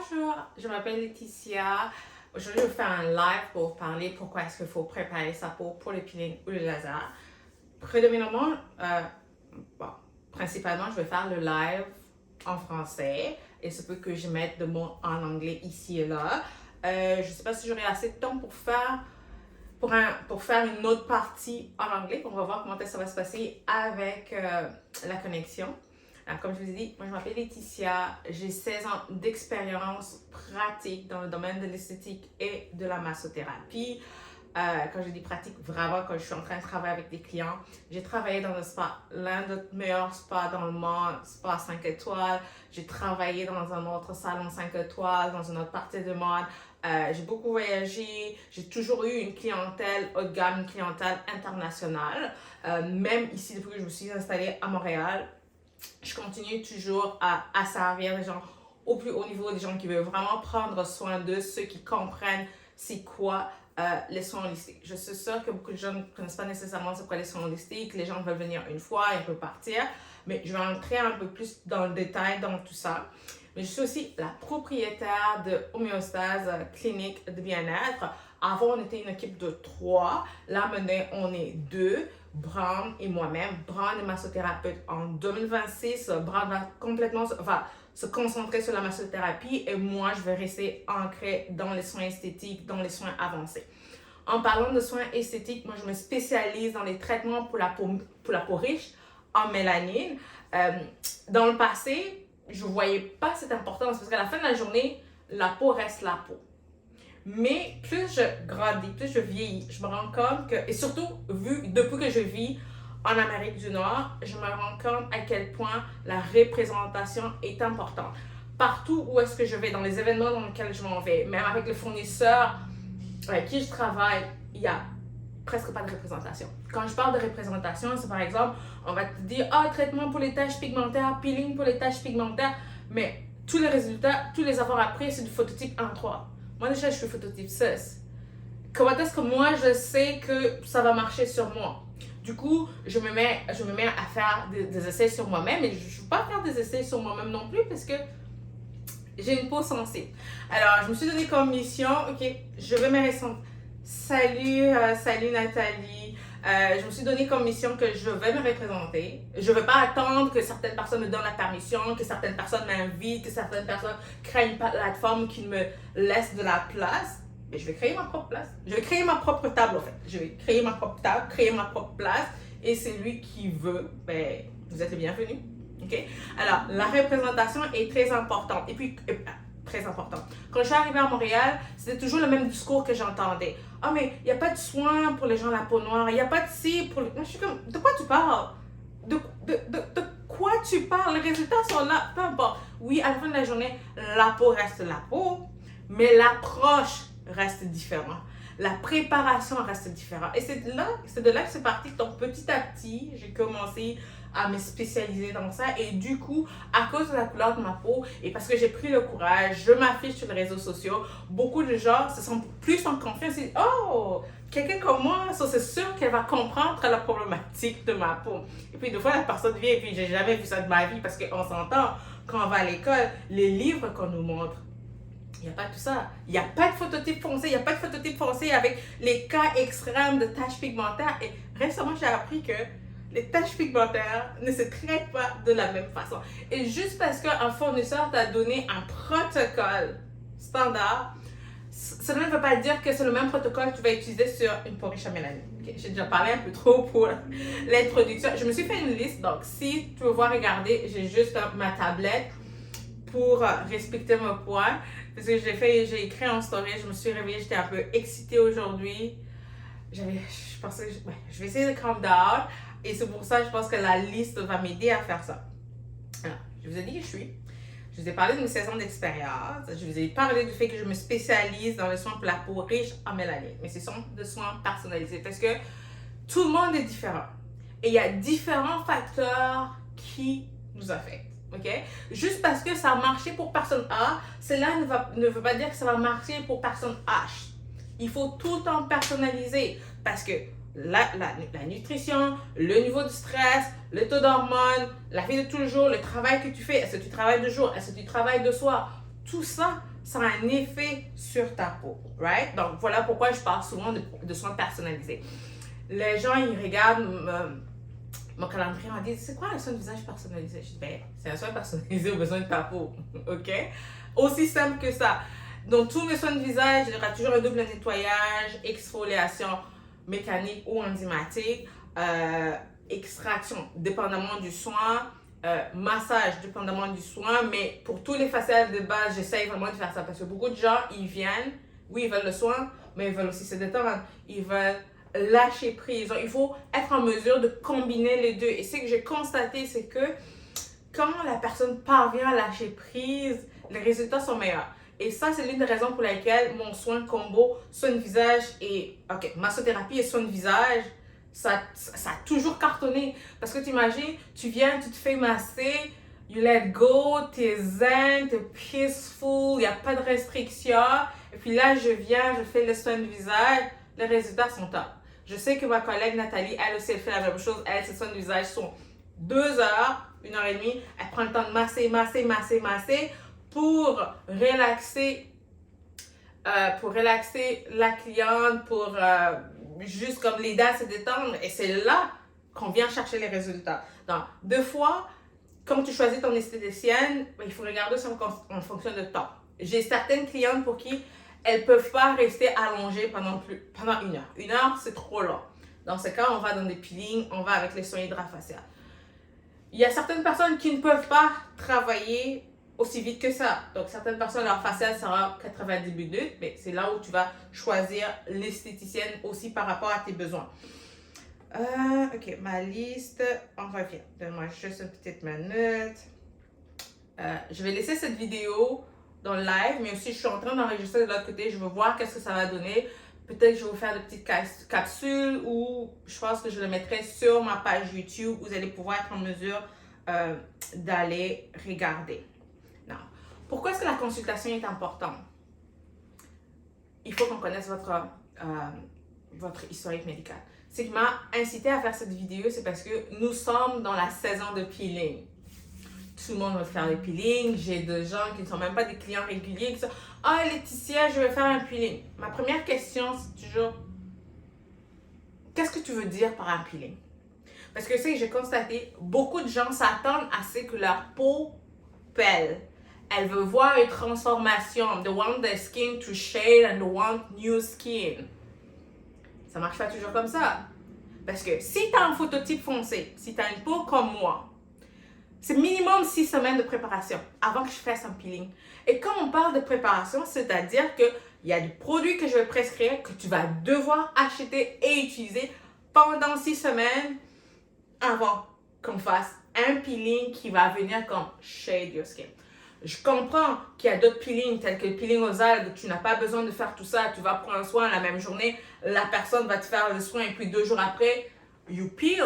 Bonjour, je m'appelle Laetitia. Aujourd'hui, je vais faire un live pour parler pourquoi est-ce qu'il faut préparer sa peau pour le peeling ou le laser. Prédominamment, bon, principalement, je vais faire le live en français et ce peut que je mette de mots en anglais ici et là. Je ne sais pas si j'aurai assez de temps pour faire une autre partie en anglais. On va voir comment ça va se passer avec la connexion. Alors, comme je vous ai dit, moi je m'appelle Laetitia, j'ai 16 ans d'expérience pratique dans le domaine de l'esthétique et de la massothérapie. Quand je dis pratique, vraiment quand je suis en train de travailler avec des clients, j'ai travaillé dans un spa, l'un des meilleurs spas dans le monde, spa 5 étoiles. J'ai travaillé dans un autre salon 5 étoiles, dans une autre partie du monde. J'ai beaucoup voyagé, j'ai toujours eu une clientèle haut de gamme, une clientèle internationale. Même ici, depuis que je me suis installée à Montréal, je continue toujours à servir les gens au plus haut niveau, des gens qui veulent vraiment prendre soin d'eux, ceux qui comprennent c'est quoi les soins holistiques. Je suis sûre que beaucoup de gens ne connaissent pas nécessairement c'est quoi les soins holistiques. Les gens veulent venir une fois et repartir, mais je vais entrer un peu plus dans le détail dans tout ça. Mais je suis aussi la propriétaire de Homéostase Clinique de Bien-être. Avant, on était une équipe de 3. Là, maintenant, on est 2. Brown et moi-même. Brown est massothérapeute en 2026. Brown va complètement se concentrer sur la massothérapie et moi, je vais rester ancrée dans les soins esthétiques, dans les soins avancés. En parlant de soins esthétiques, moi, je me spécialise dans les traitements pour la peau riche en mélanine. Dans le passé, je ne voyais pas cette importance parce qu'à la fin de la journée, la peau reste la peau. Mais plus je grandis, plus je vieillis, je me rends compte que, et surtout depuis que je vis en Amérique du Nord, je me rends compte à quel point la représentation est importante. Partout où est-ce que je vais, dans les événements dans lesquels je m'en vais, même avec les fournisseurs avec qui je travaille, il n'y a presque pas de représentation. Quand je parle de représentation, c'est par exemple, on va te dire, traitement pour les taches pigmentaires, peeling pour les taches pigmentaires, mais tous les résultats, tous les avoirs après, c'est du phototype 1-3. Moi, déjà, je suis phototype 16. Comment est-ce que moi, je sais que ça va marcher sur moi? Du coup, je me mets à faire des essais sur moi-même, et je ne veux pas faire des essais sur moi-même non plus parce que j'ai une peau sensible. Alors, je me suis donné comme mission, ok, je vais me ressembler. Salut Nathalie. Je me suis donné comme mission que je vais me représenter. Je ne vais pas attendre que certaines personnes me donnent la permission, que certaines personnes m'invitent, que certaines personnes créent une plateforme qui me laisse de la place. Mais je vais créer ma propre place. Je vais créer ma propre table en fait. Je vais créer ma propre table, créer ma propre place. Et c'est lui qui veut, ben, vous êtes le bienvenu. Ok? Alors, la représentation est très importante. Et puis, très importante. Quand je suis arrivée à Montréal, c'était toujours le même discours que j'entendais. Ah, mais il n'y a pas de soins pour les gens à la peau noire. Il n'y a pas de ci pour les... Moi, je suis comme, de quoi tu parles? De quoi tu parles? Les résultats sont là, peu importe. Oui, à la fin de la journée, la peau reste la peau, mais l'approche reste différente. La préparation reste différente. Et c'est de là que c'est parti. Donc, petit à petit, j'ai commencé à me spécialiser dans ça. Et du coup, à cause de la couleur de ma peau et parce que j'ai pris le courage, je m'affiche sur les réseaux sociaux. Beaucoup de gens se sentent plus en confiance. Ils disent, oh, quelqu'un comme moi, c'est sûr qu'elle va comprendre la problématique de ma peau. Et puis, des fois, la personne vient et puis j'ai jamais vu ça de ma vie parce qu'on s'entend, quand on va à l'école, les livres qu'on nous montre, il n'y a pas tout ça. Il n'y a pas de phototype foncé. Il n'y a pas de phototype foncé avec les cas extrêmes de taches pigmentaires. Et récemment, j'ai appris que les taches pigmentaires ne se traitent pas de la même façon. Et juste parce qu'un fournisseur t'a donné un protocole standard, cela ne veut pas dire que c'est le même protocole que tu vas utiliser sur une peau riche en mélanine. Okay? J'ai déjà parlé un peu trop pour l'introduction. Je me suis fait une liste. Donc, si tu veux voir regarder, j'ai juste ma tablette pour respecter mon poids. Parce que j'ai écrit en story, je me suis réveillée, j'étais un peu excitée aujourd'hui. Je pensais que je vais essayer de calm down. Et c'est pour ça que je pense que la liste va m'aider à faire ça. Alors, je vous ai dit qui je suis. Je vous ai parlé de mes 16 ans d'expérience. Je vous ai parlé du fait que je me spécialise dans les soins pour la peau riche en mélanine. Mais ce sont des soins personnalisés parce que tout le monde est différent. Et il y a différents facteurs qui nous affectent. Okay? Juste parce que ça a marché pour personne A, cela ne veut pas dire que ça va marcher pour personne H. Il faut tout le temps personnaliser parce que la nutrition, le niveau de stress, le taux d'hormones, la vie de tous les jours, le travail que tu fais, est-ce que tu travailles de jour, est-ce que tu travailles de soir, tout ça, ça a un effet sur ta peau, right? Donc, voilà pourquoi je parle souvent de soins personnalisés. Les gens, ils regardent mon calendrier, on dit, c'est quoi un soin de visage personnalisé? Je dis, ben, c'est un soin personnalisé aux besoins de ta peau, ok? Aussi simple que ça. Donc, tous mes soins de visage, il y aura toujours un double nettoyage, exfoliation mécanique ou enzymatique, extraction, dépendamment du soin, massage, dépendamment du soin, mais pour tous les faciales de base, j'essaye vraiment de faire ça parce que beaucoup de gens, ils viennent, oui, ils veulent le soin, mais ils veulent aussi se détendre, ils veulent lâcher prise. Donc, il faut être en mesure de combiner les deux. Et ce que j'ai constaté, c'est que quand la personne parvient à lâcher prise, les résultats sont meilleurs. Et ça, c'est l'une des raisons pour lesquelles mon soin combo, soin de visage et massothérapie et soin de visage, ça a toujours cartonné. Parce que tu imagines, tu viens, tu te fais masser, you let go, t'es zen, t'es peaceful, il n'y a pas de restrictions. Et puis là, je viens, je fais le soin de visage, les résultats sont top. Je sais que ma collègue Nathalie, elle aussi, elle fait la même chose. Elle, ses soins de visage sont 2 heures, 1h30. Elle prend le temps de masser pour relaxer la cliente, pour juste comme l'aider à se détendre. Et c'est là qu'on vient chercher les résultats. Donc, 2 fois, quand tu choisis ton esthéticienne, il faut regarder ça en fonction de temps. J'ai certaines clientes pour qui elles ne peuvent pas rester allongées pendant 1 heure. 1 heure, c'est trop long. Dans ce cas, on va dans des peelings, on va avec les soins hydrafaciaux. Il y a certaines personnes qui ne peuvent pas travailler aussi vite que ça. Donc, certaines personnes, leur facial sera 90 minutes, mais c'est là où tu vas choisir l'esthéticienne aussi par rapport à tes besoins. Ok, ma liste, on revient. Donne-moi juste une petite minute. Je vais laisser cette vidéo dans le live, mais aussi je suis en train d'enregistrer de l'autre côté. Je veux voir qu'est-ce que ça va donner. Peut-être que je vais vous faire de petites capsules ou je pense que je le mettrai sur ma page YouTube où vous allez pouvoir être en mesure d'aller regarder. Non. Pourquoi est-ce que la consultation est importante? Il faut qu'on connaisse votre historique médical. Ce qui m'a incité à faire cette vidéo, c'est parce que nous sommes dans la saison de peeling. Tout le monde veut faire des peelings. J'ai des gens qui ne sont même pas des clients réguliers qui sont « Ah, Laetitia, je vais faire un peeling. » Ma première question, c'est toujours « Qu'est-ce que tu veux dire par un peeling? » Parce que c'est que j'ai constaté, beaucoup de gens s'attendent à ce que leur peau pèle. Elle veut voir une transformation. They want their skin to shade and they want new skin. Ça ne marche pas toujours comme ça. Parce que si tu as un phototype foncé, si tu as une peau comme moi, c'est minimum 6 semaines de préparation avant que je fasse un peeling. Et quand on parle de préparation, c'est-à-dire qu'il y a des produits que je vais prescrire que tu vas devoir acheter et utiliser pendant 6 semaines avant qu'on fasse un peeling qui va venir comme shade your skin. Je comprends qu'il y a d'autres peelings tels que le peeling aux algues, tu n'as pas besoin de faire tout ça, tu vas prendre un soin la même journée, la personne va te faire le soin et puis 2 jours après, you peel.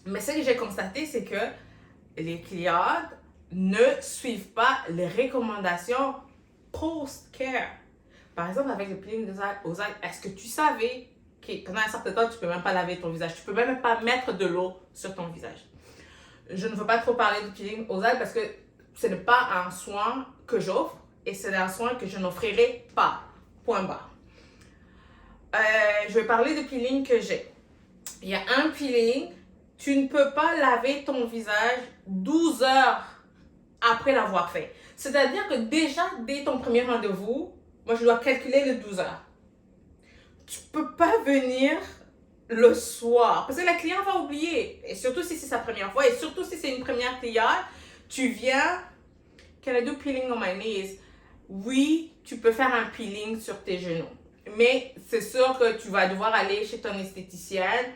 Mais ce que j'ai constaté, c'est que les clientes ne suivent pas les recommandations post-care. Par exemple, avec le peeling aux algues, est-ce que tu savais que pendant un certain temps, tu ne peux même pas laver ton visage, tu ne peux même pas mettre de l'eau sur ton visage? Je ne veux pas trop parler du peeling aux algues parce que ce n'est pas un soin que j'offre et c'est un soin que je n'offrirai pas. Point barre. Je vais parler du peeling que j'ai. Il y a un peeling, tu ne peux pas laver ton visage 12 heures après l'avoir fait. C'est-à-dire que déjà, dès ton premier rendez-vous, moi je dois calculer les 12 heures. Tu ne peux pas venir le soir parce que la cliente va oublier. Et surtout si c'est sa première fois et surtout si c'est une première cliente, tu viens, can I do peeling on my knees? Oui, tu peux faire un peeling sur tes genoux. Mais c'est sûr que tu vas devoir aller chez ton esthéticienne.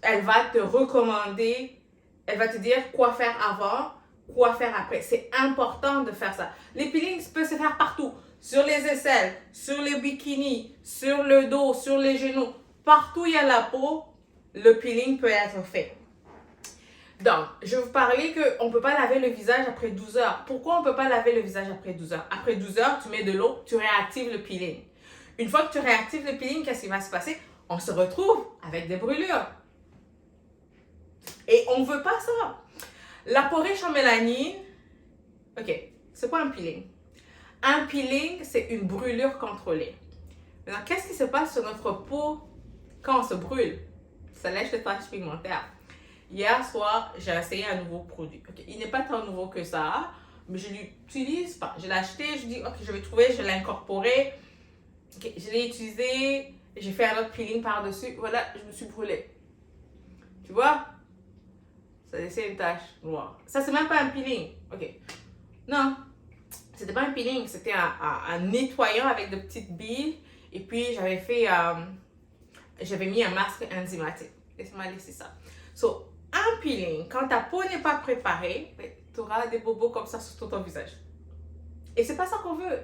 Elle va te recommander, elle va te dire quoi faire avant, quoi faire après. C'est important de faire ça. Les peelings peuvent se faire partout. Sur les aisselles, sur les bikinis, sur le dos, sur les genoux. Partout où il y a la peau, le peeling peut être fait. Donc, je vais vous parler qu'on ne peut pas laver le visage après 12 heures. Pourquoi on ne peut pas laver le visage après 12 heures? Après 12 heures, tu mets de l'eau, tu réactives le peeling. Une fois que tu réactives le peeling, qu'est-ce qui va se passer? On se retrouve avec des brûlures. Et on ne veut pas ça. La peau riche en mélanine, ok, c'est quoi un peeling? Un peeling, c'est une brûlure contrôlée. Maintenant, qu'est-ce qui se passe sur notre peau quand on se brûle? Ça lèche les taches pigmentaires. Hier soir, j'ai essayé un nouveau produit. Okay, il n'est pas tant nouveau que ça, mais je l'utilise pas. Je l'ai acheté, je dis, ok, je vais trouver, je l'ai incorporé. Okay, je l'ai utilisé, j'ai fait un autre peeling par-dessus. Voilà, je me suis brûlée. Tu vois? Ça laissait une tache noire. Ça, c'est même pas un peeling. Ok. Non, c'était pas un peeling, c'était un nettoyant avec de petites billes. Et puis, j'avais mis un masque enzymatique. Laisse-moi laisser ça. So, un peeling, quand ta peau n'est pas préparée, tu auras des bobos comme ça sur tout ton visage. Et c'est pas ça qu'on veut.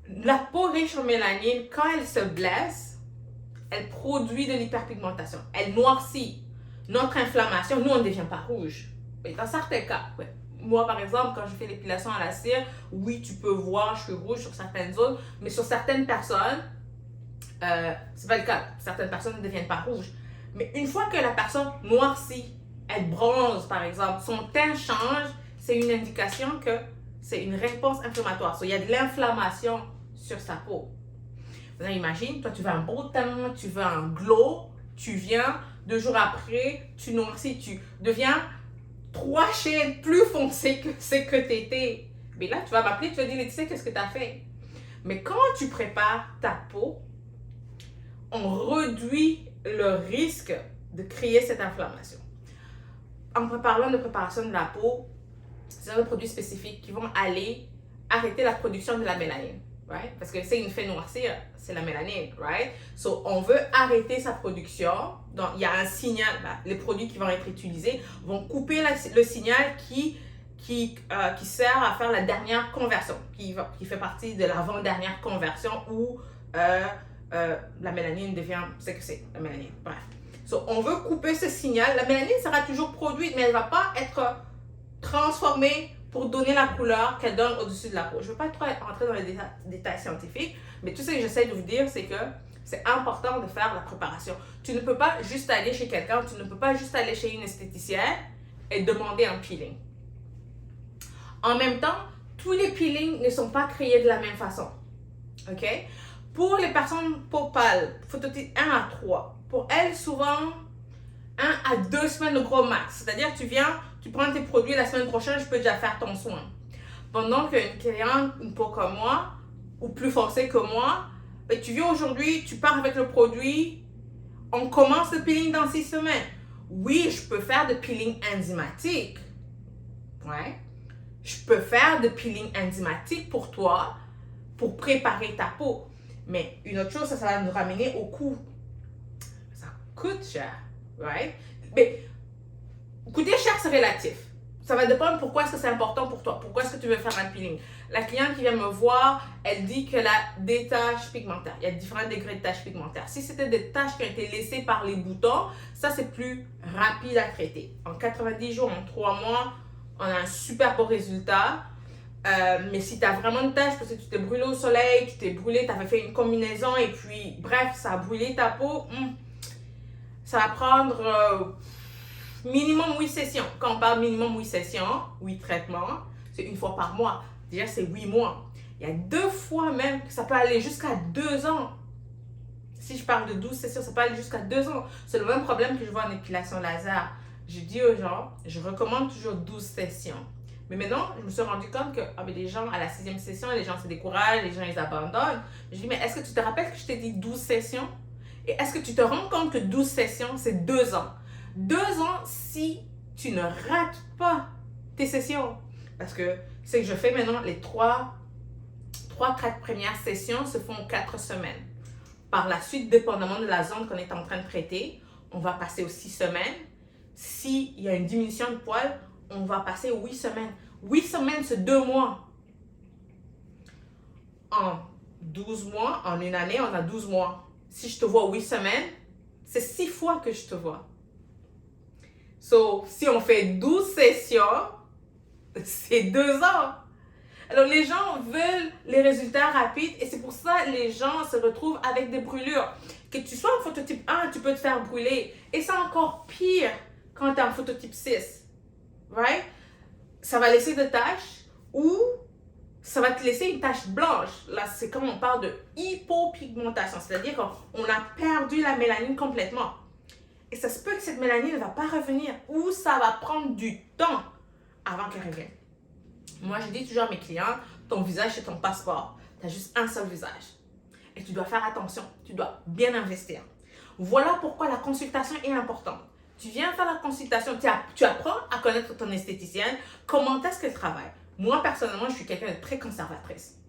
La peau riche en mélanine, quand elle se blesse, elle produit de l'hyperpigmentation. Elle noircit. Notre inflammation, nous, on ne devient pas rouge. Mais dans certains cas, ouais. Moi, par exemple, quand je fais l'épilation à la cire, oui, tu peux voir, je suis rouge sur certaines zones, mais sur certaines personnes, c'est pas le cas. Certaines personnes ne deviennent pas rouges. Mais une fois que la personne noircit, elle bronze, par exemple, son teint change, c'est une indication que c'est une réponse inflammatoire. So, il y a de l'inflammation sur sa peau. Maintenant, imagine, toi, tu veux un beau teint, tu veux un glow, tu viens, 2 jours après, tu noircis, tu deviens 3 shades plus foncé que ce que tu étais. Mais là, tu vas m'appeler, tu vas dire, Laetitia, qu'est-ce que tu as fait? Mais quand tu prépares ta peau, on réduit le risque de créer cette inflammation. En parlant de préparation de la peau, c'est des produits spécifiques qui vont aller arrêter la production de la mélanine. Right? Parce que c'est une fait noircir, c'est la mélanine, right? So, on veut arrêter sa production. Donc, il y a un signal. Les produits qui vont être utilisés vont couper le signal qui sert à faire la dernière conversion, qui fait partie de l'avant-dernière conversion où la mélanine devient ce que c'est, la mélanine. Bref. So, on veut couper ce signal. La mélanine sera toujours produite, mais elle ne va pas être transformée pour donner la couleur qu'elle donne au-dessus de la peau. Je ne veux pas trop entrer dans les détails scientifiques, mais tout ce que j'essaie de vous dire, c'est que c'est important de faire la préparation. Tu ne peux pas juste aller chez quelqu'un, tu ne peux pas juste aller chez une esthéticienne et demander un peeling. En même temps, tous les peelings ne sont pas créés de la même façon. OK? Pour les personnes peau pâle, phototype 1 à 3, pour elles, souvent, 1 à 2 semaines de gros max. C'est-à-dire, tu viens, tu prends tes produits, la semaine prochaine, je peux déjà faire ton soin. Pendant qu'une cliente, une peau comme moi, ou plus foncée que moi, ben, tu viens aujourd'hui, tu pars avec le produit, on commence le peeling dans 6 semaines. Oui, je peux faire de peeling enzymatique. Ouais. Je peux faire de peeling enzymatique pour toi, pour préparer ta peau. Mais une autre chose, ça va nous ramener au coût. Ça coûte cher, right? Mais coûter cher, c'est relatif. Ça va dépendre pourquoi est-ce que c'est important pour toi. Pourquoi est-ce que tu veux faire un peeling. La cliente qui vient me voir, elle dit qu'elle a des taches pigmentaires. Il y a différents degrés de taches pigmentaires. Si c'était des taches qui ont été laissées par les boutons, ça c'est plus rapide à traiter. En 90 jours, en 3 mois, on a un super beau résultat. Mais si tu as vraiment une tache parce que tu t'es brûlé au soleil, tu t'es brûlé, tu avais fait une combinaison et puis bref, ça a brûlé ta peau, ça va prendre minimum 8 sessions. Quand on parle minimum 8 sessions, 8 traitements, c'est 1 fois par mois. Déjà, c'est 8 mois. Il y a 2 fois même que ça peut aller jusqu'à 2 ans. Si je parle de 12 sessions, ça peut aller jusqu'à 2 ans. C'est le même problème que je vois en épilation laser. Je dis aux gens, je recommande toujours 12 sessions. Mais maintenant, je me suis rendu compte que les gens, à la 6e session, les gens se découragent, les gens, ils abandonnent. Je dis, mais est-ce que tu te rappelles que je t'ai dit 12 sessions? Et est-ce que tu te rends compte que 12 sessions, c'est 2 ans? 2 ans si tu ne rates pas tes sessions. Parce que ce que je fais maintenant, les 3-4 premières sessions se font 4 semaines. Par la suite, dépendamment de la zone qu'on est en train de traiter, on va passer aux 6 semaines. S'il y a une diminution de poils, on va passer aux 8 semaines. 8 semaines, c'est 2 mois. En 12 mois, en une année, on a 12 mois. Si je te vois 8 semaines, c'est 6 fois que je te vois. So, si on fait 12 sessions, c'est 2 ans. Alors, les gens veulent les résultats rapides et c'est pour ça que les gens se retrouvent avec des brûlures. Que tu sois en phototype 1, tu peux te faire brûler. Et c'est encore pire quand tu es en phototype 6. Right? Ça va laisser des taches ou ça va te laisser une tache blanche. Là, c'est comme on parle de hypopigmentation, c'est-à-dire qu'on a perdu la mélanine complètement. Et ça se peut que cette mélanine ne va pas revenir ou ça va prendre du temps avant qu'elle revienne. Moi, je dis toujours à mes clients, ton visage, c'est ton passeport. Tu as juste un seul visage. Et tu dois faire attention, tu dois bien investir. Voilà pourquoi la consultation est importante. Tu viens faire la consultation, tu apprends à connaître ton esthéticienne, comment est-ce qu'elle travaille. Moi, personnellement, je suis quelqu'un de très conservatrice.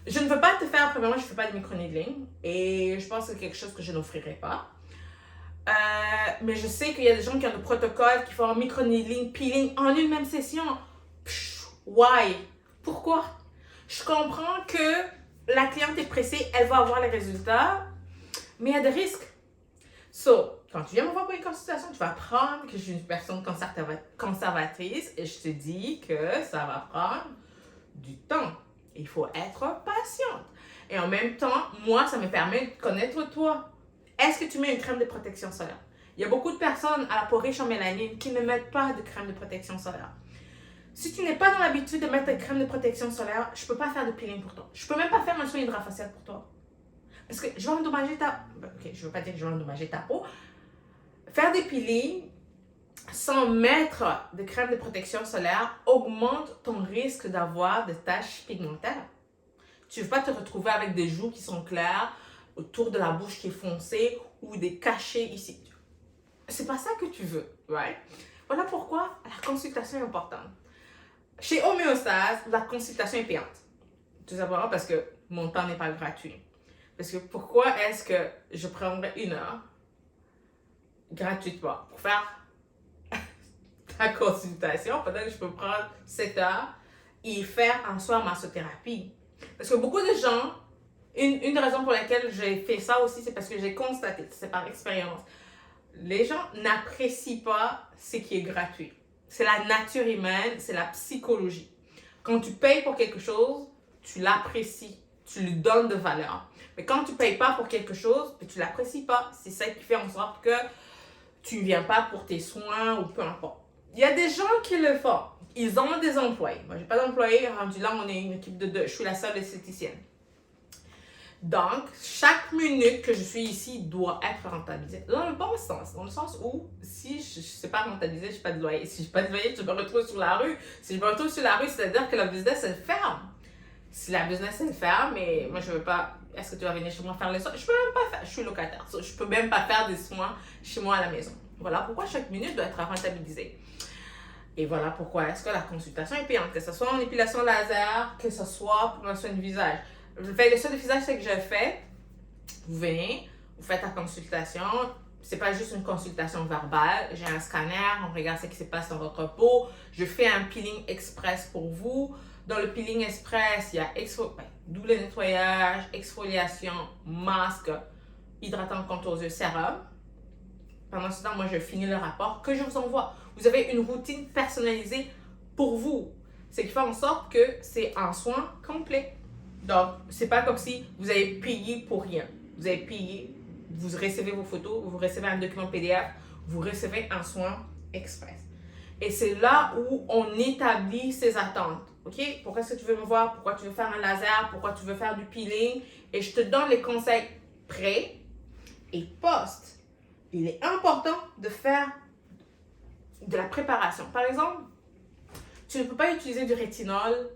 Je ne veux pas te faire, premièrement, je ne fais pas de microneedling et je pense que c'est quelque chose que je n'offrirai pas. Mais je sais qu'il y a des gens qui ont des protocoles qui font un microneedling, peeling en une même session. Why? Pourquoi? Je comprends que la cliente est pressée, elle va avoir les résultats, mais il y a des risques. So, quand tu viens me voir pour une consultation, tu vas apprendre que je suis une personne conservatrice et je te dis que ça va prendre du temps. Il faut être patiente. Et en même temps, moi, ça me permet de connaître toi. Est-ce que tu mets une crème de protection solaire? Il y a beaucoup de personnes à la peau riche en mélanine qui ne mettent pas de crème de protection solaire. Si tu n'es pas dans l'habitude de mettre une crème de protection solaire, je ne peux pas faire de peeling pour toi. Je ne peux même pas faire un soin hydrafacial pour toi. Parce que je vais endommager ta... Ok, je ne veux pas dire que je vais endommager ta peau. Faire des peelings sans mettre de crème de protection solaire augmente ton risque d'avoir des taches pigmentaires. Tu ne veux pas te retrouver avec des joues qui sont claires, autour de la bouche qui est foncée ou des cachets ici. C'est pas ça que tu veux, right? Voilà pourquoi la consultation est importante. Chez Homéostase, la consultation est payante. Tout simplement parce que mon temps n'est pas gratuit. Parce que pourquoi est-ce que je prendrais 1 heure gratuitement pour faire ta consultation? Peut-être que je peux prendre 7 heures et faire en soi massothérapie. Parce que beaucoup de gens, une raison pour laquelle j'ai fait ça aussi, c'est parce que j'ai constaté, c'est par expérience, les gens n'apprécient pas ce qui est gratuit. C'est la nature humaine, c'est la psychologie. Quand tu payes pour quelque chose, tu l'apprécies, tu lui donnes de valeur. Mais quand tu ne payes pas pour quelque chose, tu ne l'apprécies pas. C'est ça qui fait en sorte que tu ne viens pas pour tes soins ou peu importe. Il y a des gens qui le font. Ils ont des employés. Moi, je n'ai pas d'employés. Rendu là, on est une équipe de 2. Je suis la seule esthéticienne. Donc, chaque minute que je suis ici doit être rentabilisée. Dans le bon sens. Dans le sens où, si je ne sais pas rentabiliser, je n'ai pas de loyer. Si je n'ai pas de loyer, je me retrouve sur la rue. Si je me retrouve sur la rue, c'est-à-dire que la business, elle ferme. Si la business, elle ferme, mais moi, je ne veux pas... Est-ce que tu vas venir chez moi faire les soins? Je ne peux même pas faire. Je suis locataire. Je ne peux même pas faire des soins chez moi à la maison. Voilà pourquoi chaque minute doit être rentabilisée. Et voilà pourquoi est-ce que la consultation est payante. Que ce soit en épilation laser, que ce soit pour un soin de visage. Le soin de visage, c'est que je fais. Vous venez, vous faites la consultation. C'est pas juste une consultation verbale. J'ai un scanner, on regarde ce qui se passe dans votre peau. Je fais un peeling express pour vous. Dans le peeling express, il y a double nettoyage, exfoliation, masque, hydratant contour aux yeux, sérum. Pendant ce temps, moi, je finis le rapport que je vous envoie. Vous avez une routine personnalisée pour vous. Ce qui fait en sorte que c'est un soin complet. Donc, c'est pas comme si vous avez payé pour rien. Vous avez payé, vous recevez vos photos, vous recevez un document PDF, vous recevez un soin express. Et c'est là où on établit ses attentes. OK? Pourquoi est-ce que tu veux me voir? Pourquoi tu veux faire un laser? Pourquoi tu veux faire du peeling? Et je te donne les conseils pré et post. Il est important de faire de la préparation. Par exemple, tu ne peux pas utiliser du rétinol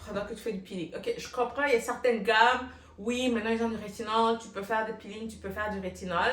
pendant que tu fais du peeling. Ok, je comprends, il y a certaines gammes, oui, maintenant ils ont du rétinol, tu peux faire du peeling, tu peux faire du rétinol.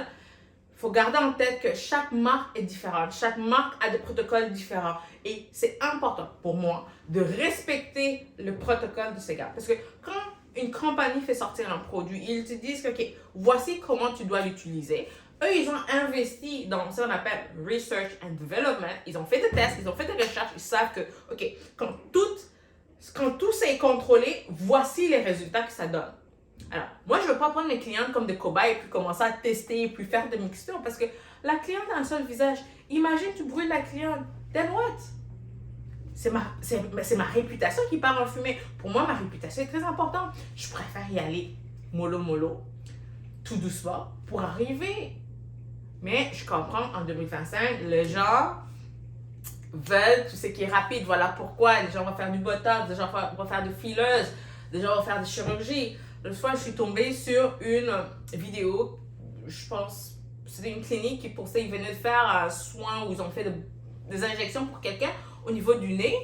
Il faut garder en tête que chaque marque est différente. Chaque marque a des protocoles différents. Et c'est important pour moi de respecter le protocole de ces gammes. Parce que quand une compagnie fait sortir un produit, ils te disent que, ok, voici comment tu dois l'utiliser. Eux, ils ont investi dans ce qu'on appelle Research and Development. Ils ont fait des tests, ils ont fait des recherches. Ils savent que, ok, quand tout ça est contrôlé, voici les résultats que ça donne. Alors, moi, je ne veux pas prendre mes clientes comme des cobayes et puis commencer à tester et puis faire des mixtures parce que la cliente a un seul visage. Imagine, tu brûles la cliente. Then what? C'est ma réputation qui part en fumée. Pour moi, ma réputation est très importante. Je préfère y aller mollo, tout doucement, pour arriver. Mais je comprends, en 2025, les gens, veulent tout ce qui est rapide. Voilà pourquoi les gens vont faire du botox, des gens vont faire du fileuse, des gens vont faire des chirurgies. L'autre fois, je suis tombée sur une vidéo, je pense, c'était une clinique qui pour ça, ils venaient de faire un soin où ils ont fait des injections pour quelqu'un au niveau du nez.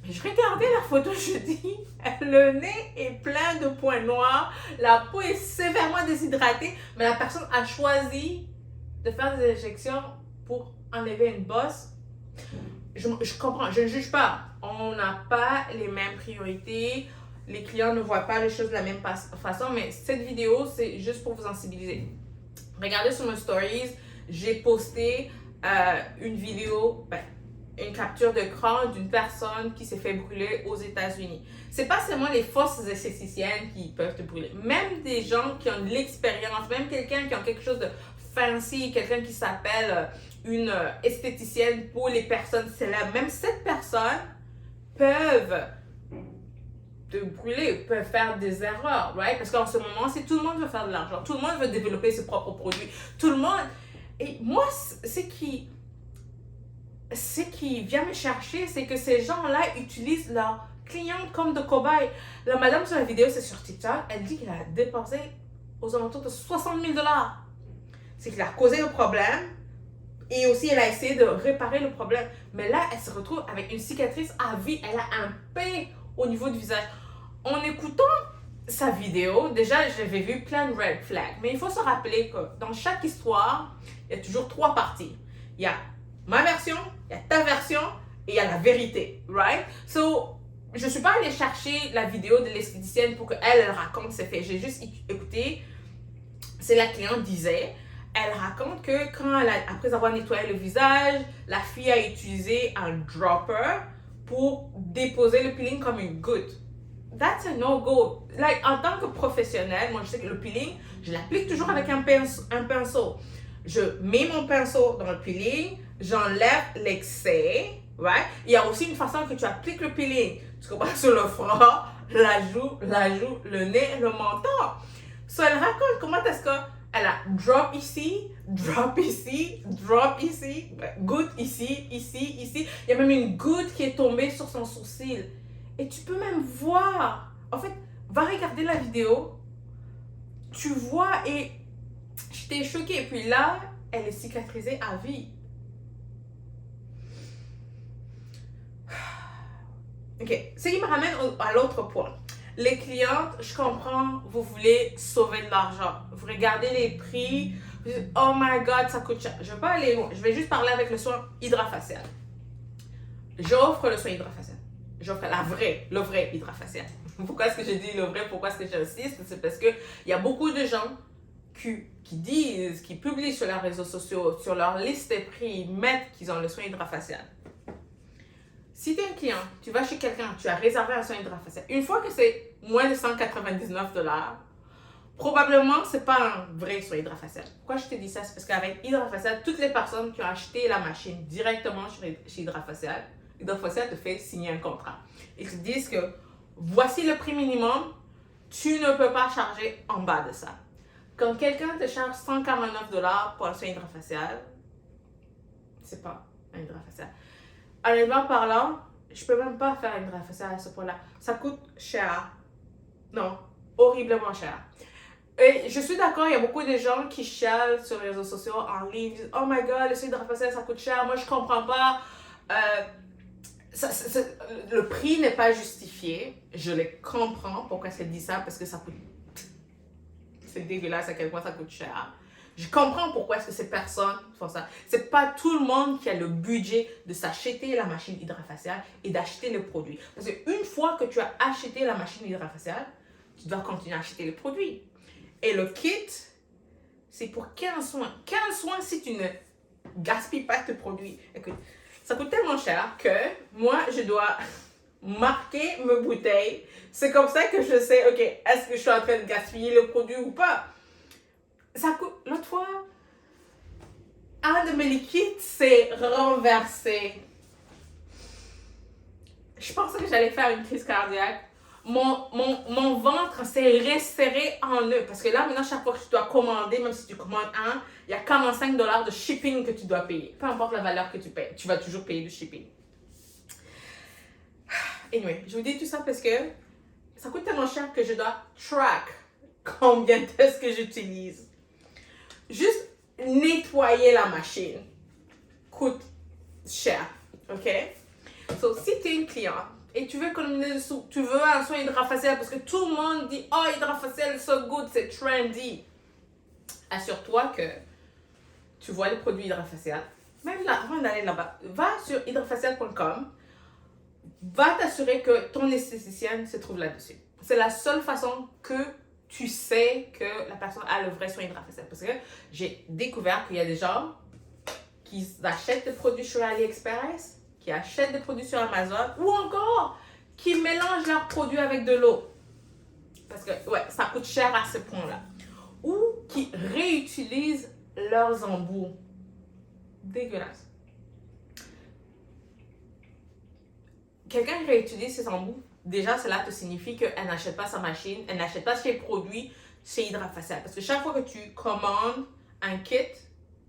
Mais je regardais la photo, je dis, le nez est plein de points noirs, la peau est sévèrement déshydratée, mais la personne a choisi de faire des injections pour enlever une bosse. Je comprends, je ne juge pas. On n'a pas les mêmes priorités. Les clients ne voient pas les choses de la même façon, mais cette vidéo, c'est juste pour vous sensibiliser. Regardez sur mes stories, j'ai posté une vidéo, une capture d'écran d'une personne qui s'est fait brûler aux États-Unis. C'est pas seulement les forces esthéticiennes qui peuvent te brûler. Même des gens qui ont de l'expérience, même quelqu'un qui a quelque chose de fancy, quelqu'un qui s'appelle une esthéticienne pour les personnes célèbres, même cette personne peuvent te brûler, peuvent faire des erreurs, right? Parce qu'en ce moment, c'est tout le monde veut faire de l'argent, tout le monde veut développer ses propres produits, tout le monde. Et moi, ce qui vient me chercher, c'est que ces gens-là utilisent leurs clientes comme de cobayes. La madame sur la vidéo, c'est sur TikTok, elle dit qu'elle a dépensé aux alentours de 60 000 $. C'est qu'il a causé le problème et aussi elle a essayé de réparer le problème. Mais là, elle se retrouve avec une cicatrice à vie. Elle a un P au niveau du visage. En écoutant sa vidéo, déjà, j'avais vu plein de red flags. Mais il faut se rappeler que dans chaque histoire, il y a toujours 3 parties. Il y a ma version, il y a ta version et il y a la vérité, right? So, je ne suis pas allée chercher la vidéo de l'esthéticienne pour qu'elle raconte ses faits. J'ai juste écouté ce que la cliente disait. Elle raconte que après avoir nettoyé le visage, la fille a utilisé un dropper pour déposer le peeling comme une goutte. That's a no-go. Like, en tant que professionnel, moi je sais que le peeling, je l'applique toujours avec un pinceau. Je mets mon pinceau dans le peeling, j'enlève l'excès, right? Il y a aussi une façon que tu appliques le peeling. Tu comprends? Sur le front, la joue, le nez, le menton. So, elle raconte comment est-ce qu'elle a drop ici, drop ici, goutte ici, ici. Il y a même une goutte qui est tombée sur son sourcil. Et tu peux même voir. En fait, va regarder la vidéo. Tu vois et j'étais choquée. Et puis là, elle est cicatrisée à vie. Ok, ce qui me ramène à l'autre point. Les clientes, je comprends, vous voulez sauver de l'argent. Vous regardez les prix, vous dites, oh my god, ça coûte cher. Je ne vais pas aller loin, je vais juste parler avec le soin hydrafacial. J'offre le soin hydrafacial. J'offre le vrai hydrafacial. Pourquoi est-ce que je dis le vrai? Pourquoi est-ce que j'insiste? C'est parce qu'il y a beaucoup de gens qui disent, qui publient sur leurs réseaux sociaux, sur leur liste des prix, ils mettent qu'ils ont le soin hydrafacial. Si tu es un client, tu vas chez quelqu'un, tu as réservé un soin hydrafacial, une fois que c'est moins de 199 $, probablement ce n'est pas un vrai soin hydrafacial. Pourquoi je te dis ça? C'est parce qu'avec hydrafacial, toutes les personnes qui ont acheté la machine directement chez hydrafacial te fait signer un contrat. Ils te disent que voici le prix minimum, tu ne peux pas charger en bas de ça. Quand quelqu'un te charge 149 $ pour un soin hydrafacial, c'est pas un hydrafacial. Honnêtement parlant, je peux même pas faire un hydrafacial à ce point-là. Ça coûte cher. Non, horriblement cher. Et je suis d'accord, il y a beaucoup de gens qui chialent sur les réseaux sociaux en ligne, ils disent oh my god, le soin hydrafacial ça coûte cher, moi je comprends pas. Le prix n'est pas justifié. Je les comprends pourquoi elle dit ça, parce que ça coûte. C'est dégueulasse à quel point ça coûte cher. Je comprends pourquoi est-ce que ces personnes font ça. C'est pas tout le monde qui a le budget de s'acheter la machine hydrafaciale et d'acheter le produit. Parce qu'une fois que tu as acheté la machine hydrafaciale, tu dois continuer à acheter le produit. Et le kit, c'est pour 15 soins. 15 soins si tu ne gaspilles pas tes produits. Écoute, ça coûte tellement cher que moi, je dois marquer mes bouteilles. C'est comme ça que je sais, ok, est-ce que je suis en train de gaspiller le produit ou pas? Ça coûte, l'autre fois, un de mes liquides s'est renversé. Je pensais que j'allais faire une crise cardiaque. Mon ventre s'est resserré en eux. Parce que là, maintenant, chaque fois que tu dois commander, même si tu commandes un, il y a 45 $ de shipping que tu dois payer. Peu importe la valeur que tu payes, tu vas toujours payer du shipping. anyway, je vous dis tout ça parce que ça coûte tellement cher que je dois track combien de tests que j'utilise. Juste nettoyer la machine coûte cher, ok? So, si tu es une cliente et tu veux économiser des sous, tu veux un soin hydrafacial parce que tout le monde dit « Oh, hydrafacial, so good, c'est trendy ». Assure-toi que tu vois les produits hydrafacial. Même là, avant d'aller là-bas, va sur hydrafacial.com, va t'assurer que ton esthéticienne se trouve là-dessus. C'est la seule façon que tu sais que la personne a le vrai soin hydrafacial. Parce que j'ai découvert qu'il y a des gens qui achètent des produits sur AliExpress, qui achètent des produits sur Amazon, ou encore qui mélangent leurs produits avec de l'eau. Parce que, ouais, ça coûte cher à ce point-là. Ou qui réutilisent leurs embouts. Dégueulasse. Quelqu'un réutilise ses embouts, déjà cela te signifie qu'elle n'achète pas sa machine, elle n'achète pas ses produits chez Hydrafacial. Parce que chaque fois que tu commandes un kit,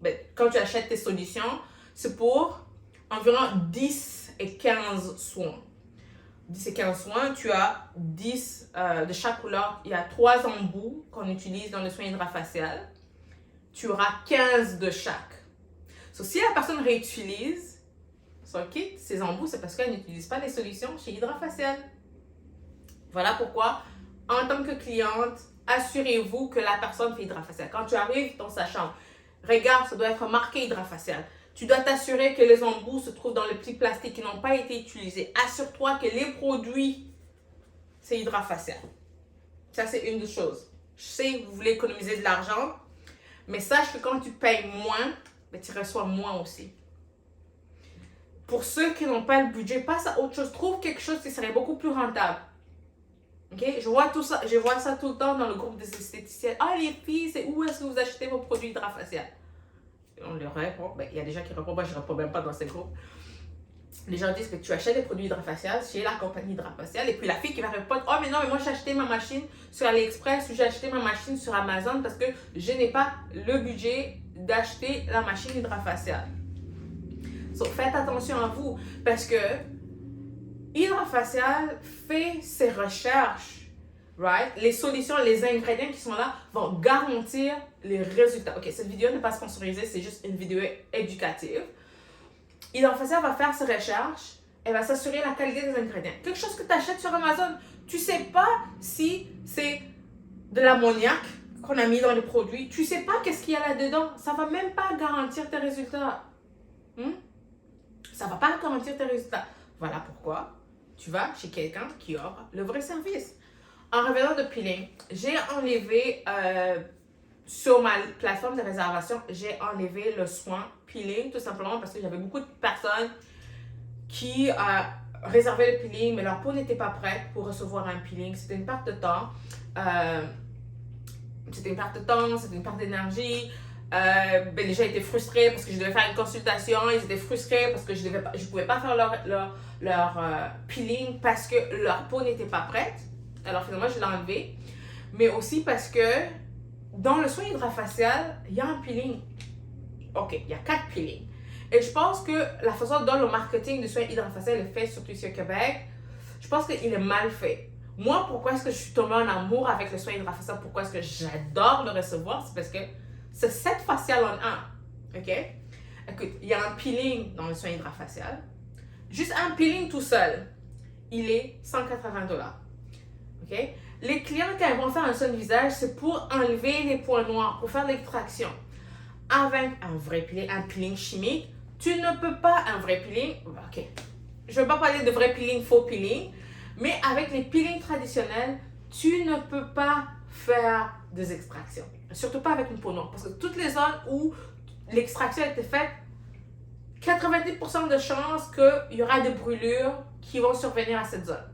ben, quand tu achètes tes solutions, c'est pour environ 10 et 15 soins. 10 et 15 soins, tu as 10 de chaque couleur. Il y a 3 embouts qu'on utilise dans le soin hydrafacial. Tu auras 15 de chaque. So, si la personne réutilise son kit, ses embouts, c'est parce qu'elle n'utilise pas les solutions chez Hydrafacial. Voilà pourquoi, en tant que cliente, assurez-vous que la personne fait Hydrafacial. Quand tu arrives dans sa chambre, regarde, ça doit être marqué Hydrafacial. Tu dois t'assurer que les embouts se trouvent dans le petit plastique qui n'ont pas été utilisés. Assure-toi que les produits, c'est Hydrafacial. Ça, c'est une des choses. Je sais que vous voulez économiser de l'argent, mais sache que quand tu payes moins, ben, tu reçois moins aussi. Pour ceux qui n'ont pas le budget, passe à autre chose. Trouve quelque chose qui serait beaucoup plus rentable. Okay? Je vois ça tout le temps dans le groupe des esthéticiennes. Ah, les filles, c'est où est-ce que vous achetez vos produits hydrafacial? On leur répond. Ben, il y a des gens qui répondent. Moi, je ne réponds même pas dans ces groupes. Les gens disent que tu achètes des produits hydrafacial chez la compagnie hydrafacial. Et puis la fille qui va répondre, oh mais non, mais moi j'ai acheté ma machine sur AliExpress ou j'ai acheté ma machine sur Amazon parce que je n'ai pas le budget d'acheter la machine hydrafacial. So, faites attention à vous parce que Hydrafacial fait ses recherches, right? Les solutions, les ingrédients qui sont là vont garantir les résultats. Ok, cette vidéo n'est pas sponsorisée, c'est juste une vidéo éducative. Hydrafacial va faire ses recherches, elle va s'assurer la qualité des ingrédients. Quelque chose que tu achètes sur Amazon, tu ne sais pas si c'est de l'ammoniac qu'on a mis dans les produits. Tu ne sais pas qu'est-ce qu'il y a là-dedans. Ça ne va même pas garantir tes résultats. Ça ne va pas garantir tes résultats. Voilà pourquoi tu vas chez quelqu'un qui offre le vrai service. En revenant de peeling, j'ai enlevé sur ma plateforme de réservation, j'ai enlevé le soin peeling tout simplement parce que j'avais beaucoup de personnes qui réservaient le peeling mais leur peau n'était pas prête pour recevoir un peeling. C'était une perte de temps. C'était une perte d'énergie. Ben, les gens étaient frustrés parce que je devais faire une consultation. Ils étaient frustrés parce que je ne pouvais pas faire leur peeling parce que leur peau n'était pas prête. Alors finalement, je l'ai enlevé. Mais aussi parce que dans le soin hydrafacial, il y a un peeling. Ok, il y a 4 peelings. Et je pense que la façon dont le marketing du soin hydrafacial est fait, surtout ici au Québec, je pense qu'il est mal fait. Moi, pourquoi est-ce que je suis tombée en amour avec le soin hydrafacial? Pourquoi est-ce que j'adore le recevoir? C'est parce que c'est 7 faciales en 1. Ok? Écoute, il y a un peeling dans le soin hydrafacial. Juste un peeling tout seul, il est 180 $. Ok? Les clients, quand ils vont faire un soin de visage, c'est pour enlever les points noirs, pour faire l'extraction. Avec un vrai peeling, un peeling chimique, tu ne peux pas un vrai peeling. Ok, je ne vais pas parler de vrai peeling, faux peeling, mais avec les peelings traditionnels, tu ne peux pas faire des extractions. Surtout pas avec une peau noire, parce que toutes les zones où l'extraction a été faite, 90% de chances qu'il y aura des brûlures qui vont survenir à cette zone.